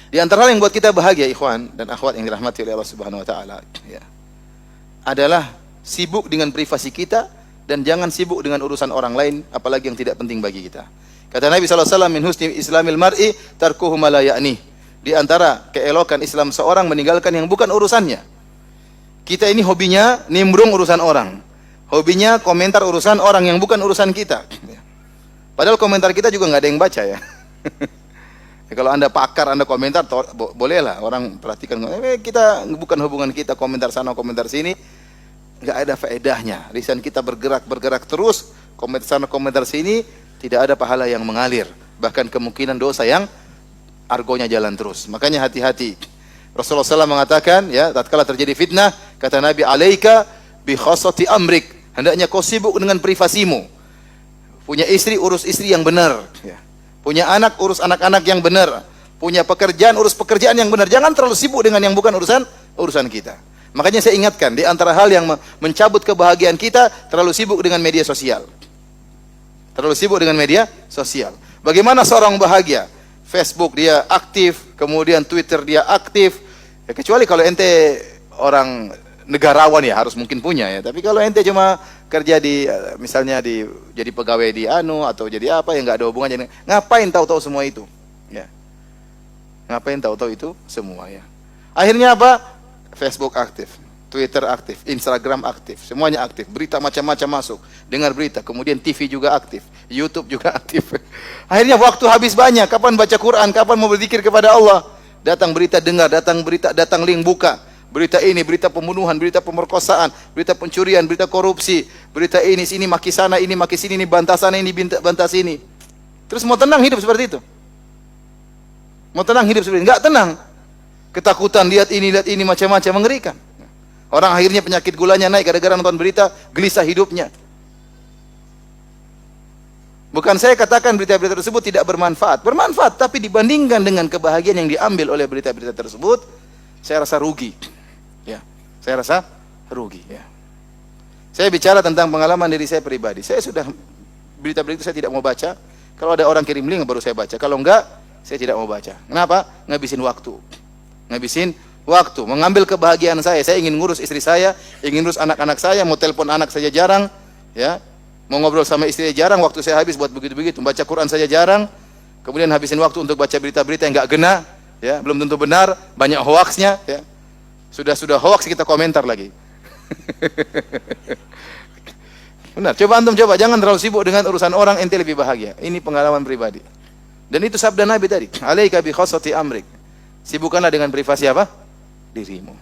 Di antara hal yang buat kita bahagia, ikhwan dan akhwat yang dirahmati oleh Allah Subhanahu wa taala, ya, adalah sibuk dengan privasi kita dan jangan sibuk dengan urusan orang lain, apalagi yang tidak penting bagi kita. Kata Nabi sallallahu alaihi wasallam, min husni islamil mar'i tarkuhu ma la ya'ni. Di antara keelokan Islam seorang meninggalkan yang bukan urusannya. Kita ini hobinya nimbrung urusan orang. Hobinya komentar urusan orang yang bukan urusan kita. Padahal komentar kita juga nggak ada yang baca ya. Kalau Anda pakar, Anda komentar, bolehlah orang perhatikan. Kita bukan hubungan kita, komentar sana, komentar sini, nggak ada faedahnya. Lisan kita bergerak terus, komentar sana, komentar sini, tidak ada pahala yang mengalir. Bahkan kemungkinan dosa yang argonya jalan terus. Makanya hati-hati. Rasulullah SAW mengatakan, ya, tatkala terjadi fitnah, kata Nabi, alaika bi khasati amrik. Hendaknya kau sibuk dengan privasimu. Punya istri, urus istri yang benar. Ya. Punya anak, urus anak-anak yang benar. Punya pekerjaan, urus pekerjaan yang benar. Jangan terlalu sibuk dengan yang bukan urusan kita. Makanya saya ingatkan, di antara hal yang mencabut kebahagiaan kita, terlalu sibuk dengan media sosial. Terlalu sibuk dengan media sosial. Bagaimana seorang bahagia? Facebook dia aktif, kemudian Twitter dia aktif. Ya, kecuali kalau ente orang negarawan ya harus mungkin punya ya. Tapi kalau ente cuma kerja di misalnya jadi pegawai di atau jadi apa yang nggak ada hubungannya, ngapain tahu-tahu semua itu? Ya. Ngapain tahu-tahu itu semua ya. Akhirnya apa? Facebook aktif, Twitter aktif, Instagram aktif, semuanya aktif. Berita macam-macam masuk, dengar berita, kemudian TV juga aktif, YouTube juga aktif. Akhirnya waktu habis banyak. Kapan baca Quran? Kapan mau berzikir kepada Allah? Datang berita dengar, datang link buka. Berita ini, berita pembunuhan, berita pemerkosaan, berita pencurian, berita korupsi, berita ini, sini maki sana, ini maki sini, ini bantah sana, ini bantah sini. Terus mau tenang hidup seperti itu? Mau tenang hidup seperti itu? Enggak tenang. Ketakutan, lihat ini, macam-macam, mengerikan. Orang akhirnya penyakit gulanya naik gara-gara nonton berita, gelisah hidupnya. Bukan saya katakan berita-berita tersebut tidak bermanfaat. Bermanfaat, tapi dibandingkan dengan kebahagiaan yang diambil oleh berita-berita tersebut, saya rasa rugi. Ya, saya rasa rugi. Ya. Saya bicara tentang pengalaman diri saya pribadi. Saya sudah berita-berita saya tidak mau baca. Kalau ada orang kirim link baru saya baca. Kalau enggak, saya tidak mau baca. Kenapa? Ngabisin waktu. Mengambil kebahagiaan saya. Saya ingin ngurus istri saya, ingin ngurus anak-anak saya, mau telepon anak saja jarang, ya. Mau ngobrol sama istri jarang, waktu saya habis buat begitu-begitu. Baca Quran saja jarang. Kemudian habisin waktu untuk baca berita-berita yang enggak gena, ya, belum tentu benar, banyak hoaxnya, ya. Sudah hoax kita komentar lagi. Benar, coba jangan terlalu sibuk dengan urusan orang, ente lebih bahagia. Ini pengalaman pribadi. Dan itu sabda Nabi tadi, alaika bi khassati amrik. Sibukkanlah dengan privasi apa? Dirimu.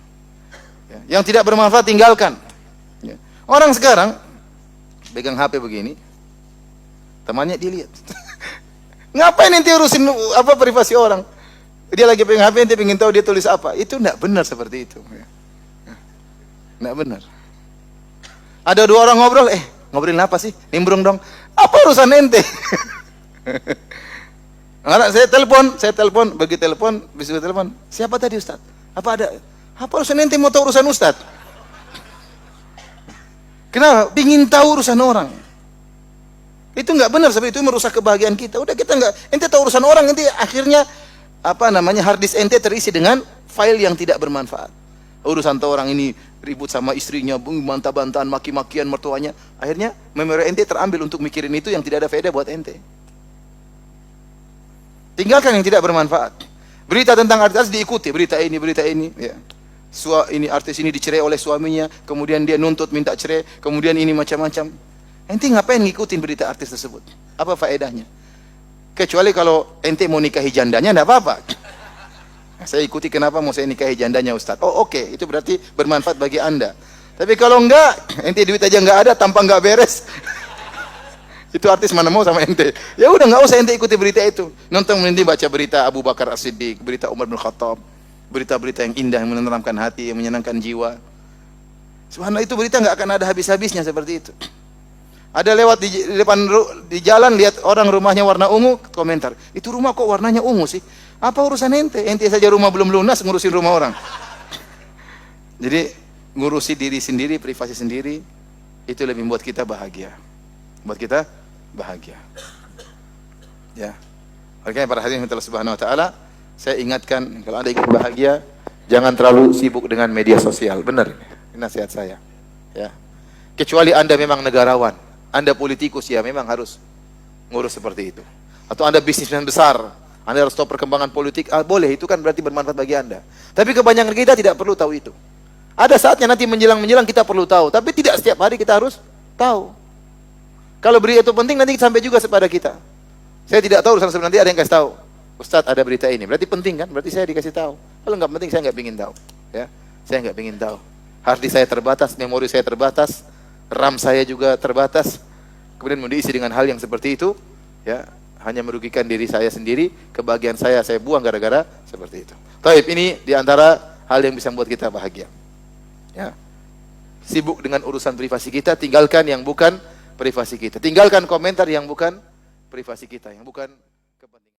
Ya. Yang tidak bermanfaat tinggalkan. Ya. Orang sekarang pegang HP begini, temannya dilihat. Ngapain ente urusin apa privasi orang? Dia lagi pegang HP, ente pengen tahu dia tulis apa. Itu enggak benar seperti itu. Enggak benar. Ada dua orang ngobrol, ngobrolin apa sih? Nimbrung dong. Apa urusan ente? Saya telepon, bagi telepon, bisa telepon. Siapa tadi Ustaz? Apa urusan ente mau tahu urusan Ustaz? Kenapa? Pingin tahu urusan orang. Itu enggak benar, seperti itu merusak kebahagiaan kita. Udah kita enggak, ente tahu urusan orang, ente akhirnya hard disk ente terisi dengan file yang tidak bermanfaat. Urusan tahu orang ini ribut sama istrinya, bantah-bantahan, maki-makian mertuanya. Akhirnya memori ente terambil untuk mikirin itu yang tidak ada faedah buat ente. Tinggalkan yang tidak bermanfaat. Berita tentang artis diikuti, berita ini, ya. Ini artis ini dicerai oleh suaminya, kemudian dia nuntut minta cerai, kemudian ini macam-macam. Ente ngapain ngikutin berita artis tersebut? Apa faedahnya? Kecuali kalau ente mau nikahi jandanya, enggak apa-apa. Saya ikuti kenapa mau saya nikahi jandanya Ustaz. Oh oke, itu berarti bermanfaat bagi anda. Tapi kalau enggak, ente duit aja enggak ada, tampang enggak beres. Itu artis mana mau sama ente. Ya udah enggak usah ente ikuti berita itu. Nonton nanti baca berita Abu Bakar As-Siddiq, berita Umar bin Khattab, berita-berita yang indah, yang menenteramkan hati, yang menyenangkan jiwa. Subhanallah, itu berita enggak akan ada habis-habisnya seperti itu. Ada lewat di jalan, lihat orang rumahnya warna ungu, komentar, itu rumah kok warnanya ungu sih? Apa urusan ente? Ente saja rumah belum lunas, ngurusin rumah orang. Jadi ngurusi diri sendiri, privasi sendiri, itu lebih membuat kita bahagia. Buat kita bahagia. Ya. Makanya para hadirin Allah Subhanahu wa taala, saya ingatkan, kalau Anda ingin bahagia, jangan terlalu sibuk dengan media sosial. Benar ini nasihat saya. Ya. Kecuali Anda memang negarawan, Anda politikus, ya memang harus ngurus seperti itu. Atau Anda bisnismen besar, Anda harus tahu perkembangan politik, boleh, itu kan berarti bermanfaat bagi Anda. Tapi kebanyakan kita tidak perlu tahu itu. Ada saatnya nanti menjelang-menjelang kita perlu tahu, tapi tidak setiap hari kita harus tahu. Kalau berita itu penting, nanti sampai juga kepada kita. Saya tidak tahu, urusan nanti ada yang kasih tahu. Ustadz, ada berita ini, berarti penting kan? Berarti saya dikasih tahu. Kalau nggak penting, saya nggak ingin tahu. Ya, saya nggak ingin tahu. Hard disk saya terbatas, memori saya terbatas, RAM saya juga terbatas. Kemudian mau diisi dengan hal yang seperti itu, ya hanya merugikan diri saya sendiri, kebahagiaan saya buang gara-gara seperti itu. Taib, ini diantara hal yang bisa membuat kita bahagia. Ya, sibuk dengan urusan privasi kita, tinggalkan yang bukan privasi kita. Tinggalkan komentar yang bukan privasi kita, yang bukan kepentingan.